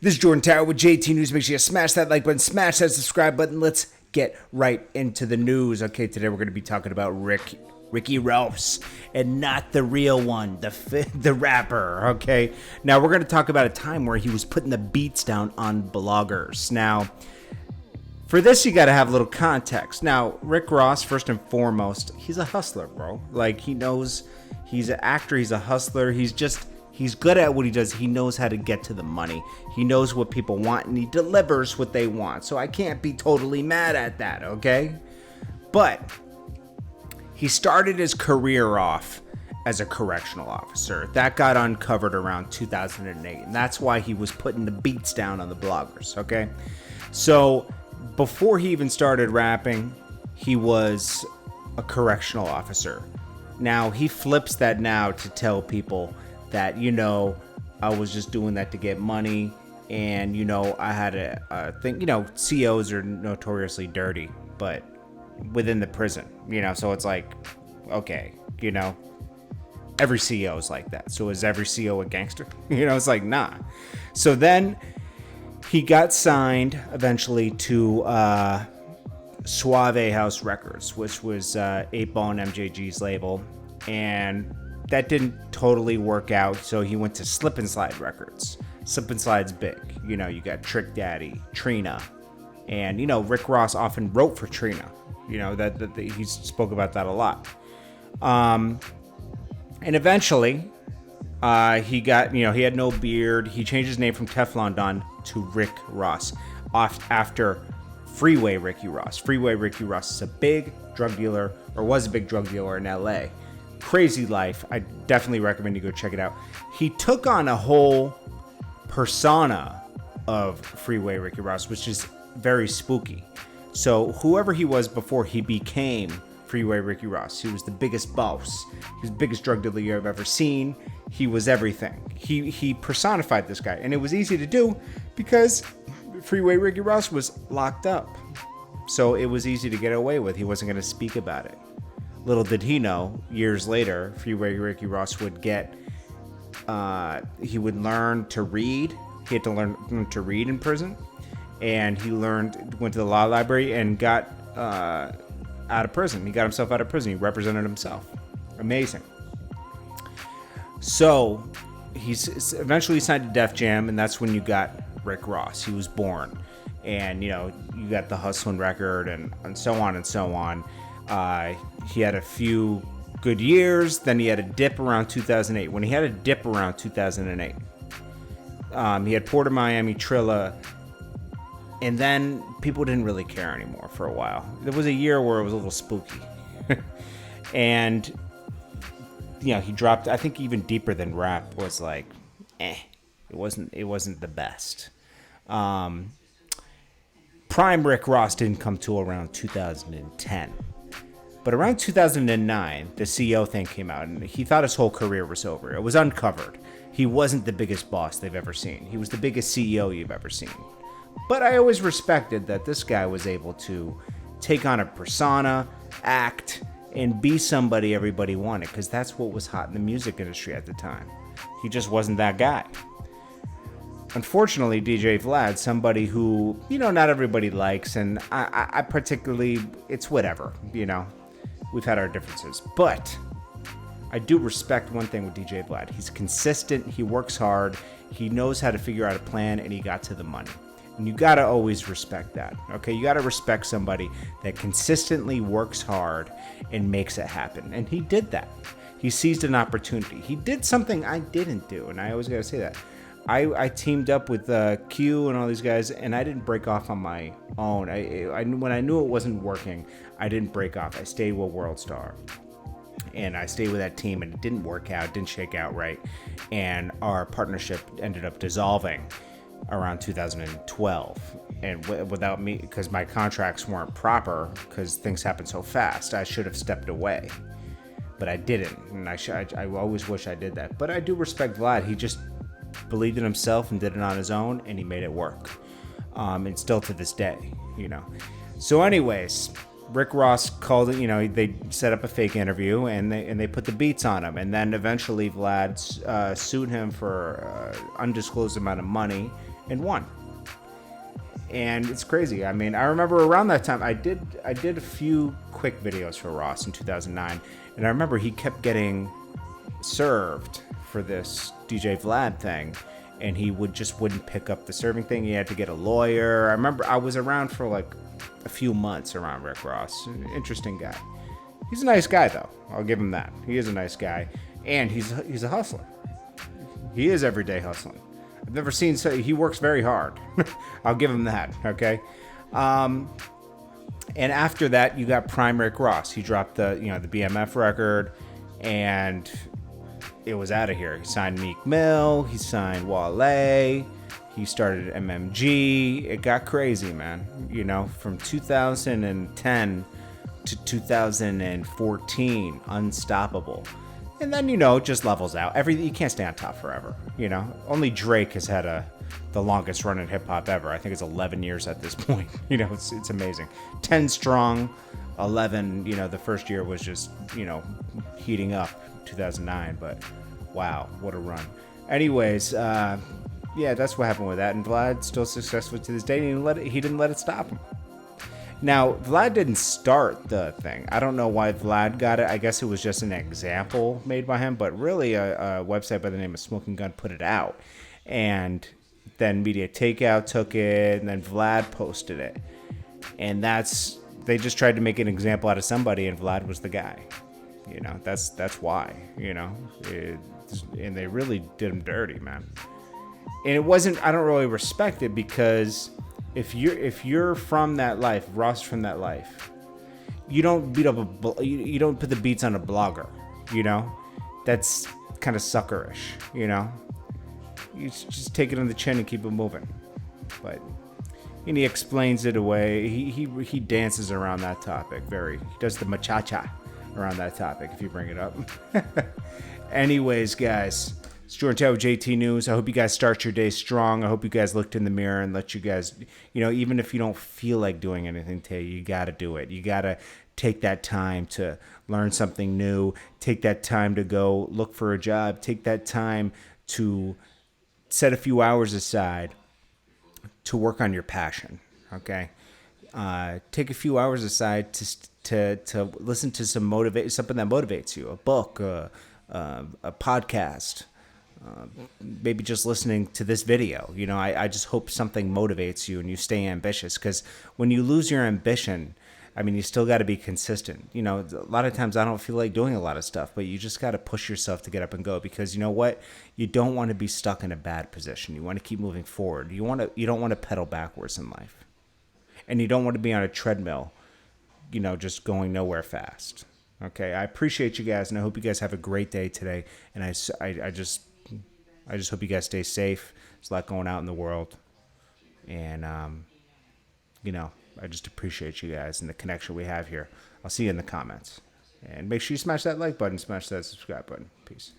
This is Jordan Tower with JT News. Make sure you smash that like button, smash that subscribe button. Let's get right into the news. Okay, today we're going to be talking about Ricky Ross, and not the real one, the rapper. Okay, now we're going to talk about a time where he was putting the beats down on bloggers. Now, for this, you got to have a little context. Now, Rick Ross, first and foremost, he's a hustler, bro. Like, he knows he's an actor, he's a hustler, he's good at what he does. He knows how to get to the money. He knows what people want, and he delivers what they want. So I can't be totally mad at that, okay? But he started his career off as a correctional officer. That got uncovered around 2008, and that's why he was putting the beats down on the bloggers, okay? So before he even started rapping, he was a correctional officer. Now, he flips that now to tell people that, you know, I was just doing that to get money, and, you know, I had a thing, you know, COs are notoriously dirty, but within the prison, you know, so it's like, okay, you know, every CEO is like that. So is every CEO a gangster? You know, it's like, nah. So then he got signed eventually to Suave House Records, which was 8-Ball and MJG's label, and that didn't totally work out, so he went to Slip and Slide Records. Slip and Slide's big. You know, you got Trick Daddy, Trina, and, you know, Rick Ross often wrote for Trina. You know, that he spoke about that a lot. And eventually, he got, you know, he had no beard. He changed his name from Teflon Don to Rick Ross, after Freeway Ricky Ross. Freeway Ricky Ross is a big drug dealer, or was a big drug dealer in LA. Crazy life. I definitely recommend you go check it out. He took on a whole persona of Freeway Ricky Ross, which is very spooky. So whoever he was before he became Freeway Ricky Ross, he was the biggest boss. He was the biggest drug dealer you've ever seen. He was everything. He personified this guy, and it was easy to do because Freeway Ricky Ross was locked up. So it was easy to get away with. He wasn't going to speak about it. Little did he know, years later, Freeway Ricky Ross would get, he would learn to read. He had to learn to read in prison. And he went to the law library and got out of prison. He got himself out of prison. He represented himself. Amazing. So he's eventually signed to Def Jam, and that's when you got Rick Ross. He was born. And, you know, you got the Hustlin' record and so on and so on. He had a few good years. Then he had a dip around 2008. When he had a dip around 2008, he had Port of Miami, Trilla, and then people didn't really care anymore for a while. There was a year where it was a little spooky. And, you know, he dropped, I think even Deeper Than Rap was like, It wasn't the best. Prime Rick Ross didn't come till around 2010. But around 2009, the CEO thing came out, and he thought his whole career was over. It was uncovered. He wasn't the biggest boss they've ever seen. He was the biggest CEO you've ever seen. But I always respected that this guy was able to take on a persona, act, and be somebody everybody wanted, because that's what was hot in the music industry at the time. He just wasn't that guy. Unfortunately, DJ Vlad, somebody who, you know, not everybody likes, and I particularly, it's whatever, you know. We've had our differences, but I do respect one thing with DJ Vlad. He's consistent, he works hard, he knows how to figure out a plan, and he got to the money. And you gotta always respect that, okay? You gotta respect somebody that consistently works hard and makes it happen. And he did that. He seized an opportunity. He did something I didn't do, and I always gotta say that. I teamed up with Q and all these guys, and I didn't break off on my own. When I knew it wasn't working, I didn't break off. I stayed with World Star, and I stayed with that team, and it didn't work out, didn't shake out right, and our partnership ended up dissolving around 2012. And without me, because my contracts weren't proper, because things happen so fast, I should have stepped away, but I didn't, and I always wish I did that. But I do respect Vlad. He just believed in himself and did it on his own, and he made it work. And still to this day, you know. So anyways, Rick Ross called it, you know, they set up a fake interview, and they put the beats on him. And then eventually Vlad sued him for undisclosed amount of money and won. And it's crazy. I mean, I remember around that time I did a few quick videos for Ross in 2009, and I remember he kept getting served for this DJ Vlad thing, and he wouldn't pick up the serving thing. He had to get a lawyer. I remember I was around for like a few months around Rick Ross. Interesting guy. He's a nice guy though. I'll give him that. He is a nice guy, and he's a hustler. He is everyday hustling. I've never seen he works very hard. I'll give him that. Okay. And after that, you got Prime Rick Ross. He dropped the BMF record, and it was out of here. He signed Meek Mill. He signed Wale. He started MMG. It got crazy, man. From 2010 to 2014, unstoppable. And then, it just levels out. You can't stay on top forever, Only Drake has had the longest run in hip-hop ever. I think it's 11 years at this point. It's amazing. 10 strong, 11, the first year was just, heating up, 2009. But, wow, what a run. Anyways, yeah, that's what happened with that. And Vlad's still successful to this day. And he didn't let it stop him. Now, Vlad didn't start the thing. I don't know why Vlad got it. I guess it was just an example made by him, but really a website by the name of Smoking Gun put it out. And then Media Takeout took it, and then Vlad posted it. And they just tried to make an example out of somebody, and Vlad was the guy. That's why, and they really did him dirty, man. And it wasn't, I don't really respect it because if you're from that life, Ross from that life, you don't you don't put the beats on a blogger, That's kind of suckerish, You just take it on the chin and keep it moving. But he explains it away. He dances around that topic. He does the macha-cha around that topic if you bring it up. Anyways, guys. It's JordanTower JT News. I hope you guys start your day strong. I hope you guys looked in the mirror and let you guys, even if you don't feel like doing anything today, you got to do it. You got to take that time to learn something new. Take that time to go look for a job. Take that time to set a few hours aside to work on your passion, okay? Take a few hours aside to listen to something that motivates you, a book, a podcast, maybe just listening to this video. I just hope something motivates you and you stay ambitious, because when you lose your ambition, you still got to be consistent. A lot of times I don't feel like doing a lot of stuff, but you just got to push yourself to get up and go, because you know what? You don't want to be stuck in a bad position. You want to keep moving forward. You don't want to pedal backwards in life, and you don't want to be on a treadmill, just going nowhere fast. Okay, I appreciate you guys, and I hope you guys have a great day today. And I just hope you guys stay safe. There's a lot going out in the world. And, I just appreciate you guys and the connection we have here. I'll see you in the comments. And make sure you smash that like button, smash that subscribe button. Peace.